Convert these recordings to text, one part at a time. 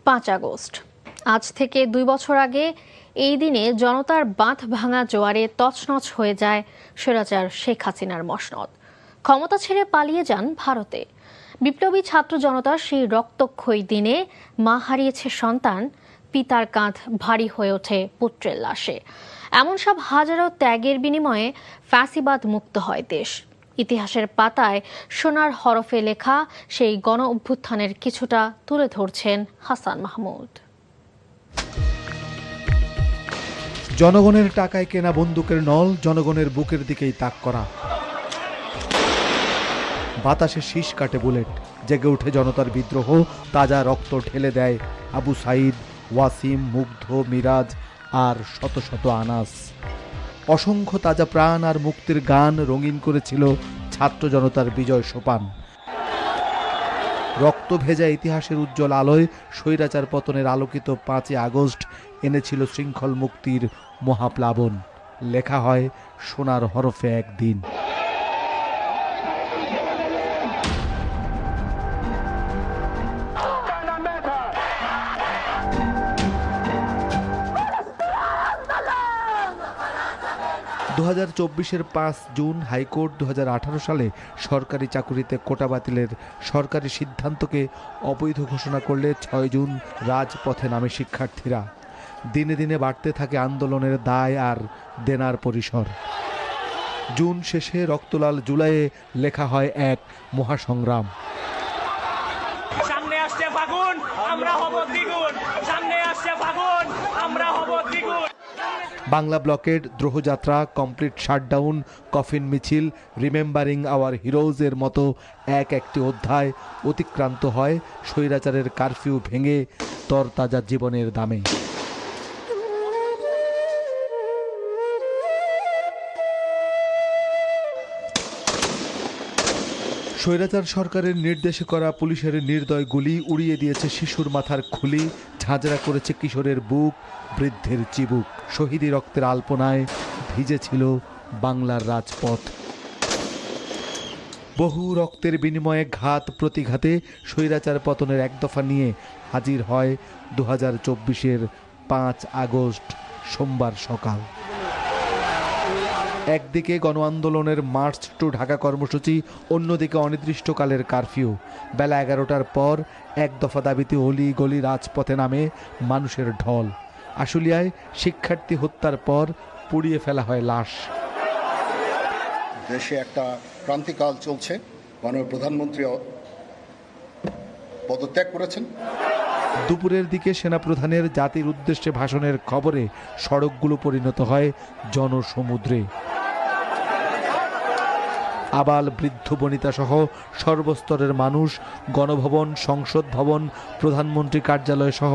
5 August আজ থেকে 2 বছর আগে এই দিনে জনতার বাঁধ ভাঙা জোয়ারে তছনছ হয়ে যায় স্বৈরাচার শেখ হাসিনার মসনদ। ক্ষমতা ছেড়ে পালিয়ে যান ভারতে। বিপ্লবী ছাত্র জনতার সেই রক্তক্ষয়ী দিনে মা হারিয়েছে সন্তান, পিতার কাঁধ ভারী হয়ে ওঠে পুত্রের লাশে। এমন সব হাজারো ত্যাগের বিনিময়ে ফ্যাসিবাদ মুক্ত হয় দেশ। ইতিহাসের পাতায় সোনার হরফে লেখা সেই গণ অভ্যুত্থানের কিছুটা তুলে ধরছেন হাসান মাহমুদ। জনগণের টাকায় কেনা বন্দুকের নল জনগণের বুকের দিকেই তাক করা। বাতাসে শীষ কাটে বুলেট, জেগে উঠে জনতার বিদ্রোহ। তাজা রক্ত ঢেলে দেয় আবু সাইদ, ওয়াসিম, মুগ্ধ, মিরাজ আর শত শত আনাস। অসংখ্য তাজা প্রাণ আর মুক্তির গান রঙিন করেছিল ছাত্র জনতার বিজয় সোপান। রক্ত ভেজা ইতিহাসের উজ্জ্বল আলোয় স্বৈরাচার পতনের আলোকিত 5 আগস্ট এনেছিল শৃঙ্খল মুক্তির মহাপ্লাবন। লেখা হয় সোনার হরফে একদিন। দু 5 জুন হাইকোর্ট 2018 সালে সরকারি চাকুরিতে কোটা বাতিলের সরকারি সিদ্ধান্তকে অবৈধ ঘোষণা করলে 6 জুন রাজপথে নামে শিক্ষার্থীরা। দিনে দিনে বাড়তে থাকে আন্দোলনের দায় আর দেনার পরিসর। জুন শেষে রক্তলাল জুলাইয়ে লেখা হয় এক মহাসংগ্রাম। সামনে আসছে ফাগুন, আমরা হব দ্বিগুণ। সামনে আসছে ফাগুন, আমরা হব দ্বিগুণ। বাংলা ব্লকেড, দ্রোহযাত্রা, কমপ্লিট শাটডাউন, কফিন মিছিল, রিমেম্বারিং আওয়ার হিরোজের মতো একটি অধ্যায় অতিক্রান্ত হয় স্বৈরাচারের কারফিউ ভেঙে তরতাজা জীবনের দামে। স্বৈরাচার সরকারের নির্দেশে করা পুলিশের নির্দয় গুলি উড়িয়ে দিয়েছে শিশুর মাথার খুলি, ঝাঁঝরা করেছে কিশোরের বুক, বৃদ্ধের চিবুক। শহীদি রক্তের আলপনায় ভিজেছিল বাংলার রাজপথ। বহু রক্তের বিনিময়ে ঘাত প্রতিঘাতে স্বৈরাচার পতনের এক দফা নিয়ে হাজির হয় 2024-এর 5 আগস্ট সোমবার সকাল। একদিকে গণ আন্দোলনের মার্চ টু ঢাকা কর্মসূচি, অন্যদিকে অনির্দিষ্টকালের কারফিউ। বেলা 11টার পর এক দফা দাবিতে অলি গলি রাজপথে নামে মানুষের ঢল। আশুলিয়ায় শিক্ষার্থী হত্যার পর পুড়িয়ে ফেলা হয় লাশ। দেশে একটা ক্রান্তিকাল চলছে। মাননীয় প্রধানমন্ত্রী পদত্যাগ করেছেন। দুপুরের দিকে সেনাপ্রধানের জাতির উদ্দেশ্যে ভাষণের খবরে সড়কগুলো পরিণত হয় জনসমুদ্রে। আবাল বৃদ্ধ বনিতা সহ সর্বস্তরের মানুষ গণভবন, সংসদ ভবন, প্রধানমন্ত্রী কার্যালয় সহ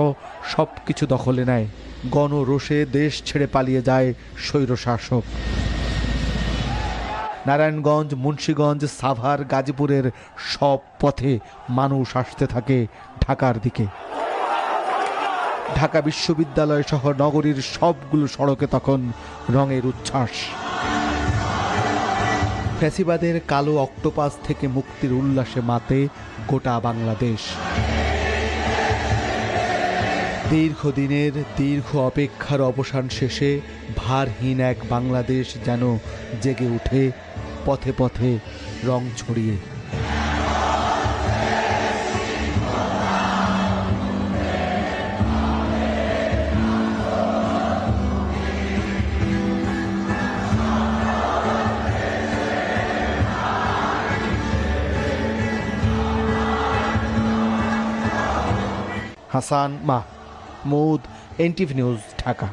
সবকিছু দখলে নেয়। গণরোষে দেশ ছেড়ে পালিয়ে যায় স্বৈরশাসক। নারায়ণগঞ্জ, মুন্সিগঞ্জ, সাভার, গাজীপুরের সব পথে মানুষ আসতে থাকে ঢাকার দিকে। ঢাকা বিশ্ববিদ্যালয় সহ নগরীর সবগুলো সড়কে তখন রঙের উচ্ছ্বাস। ফ্যাসিবাদের কালো অক্টোপাস থেকে মুক্তির উল্লাসে মাতে গোটা বাংলাদেশ। দীর্ঘদিনের দীর্ঘ অপেক্ষার অবসান শেষে ভারহীন এক বাংলাদেশ যেন জেগে উঠে পথে পথে রং ছড়িয়ে। Hasan Mahmud, NTV news, Dhaka.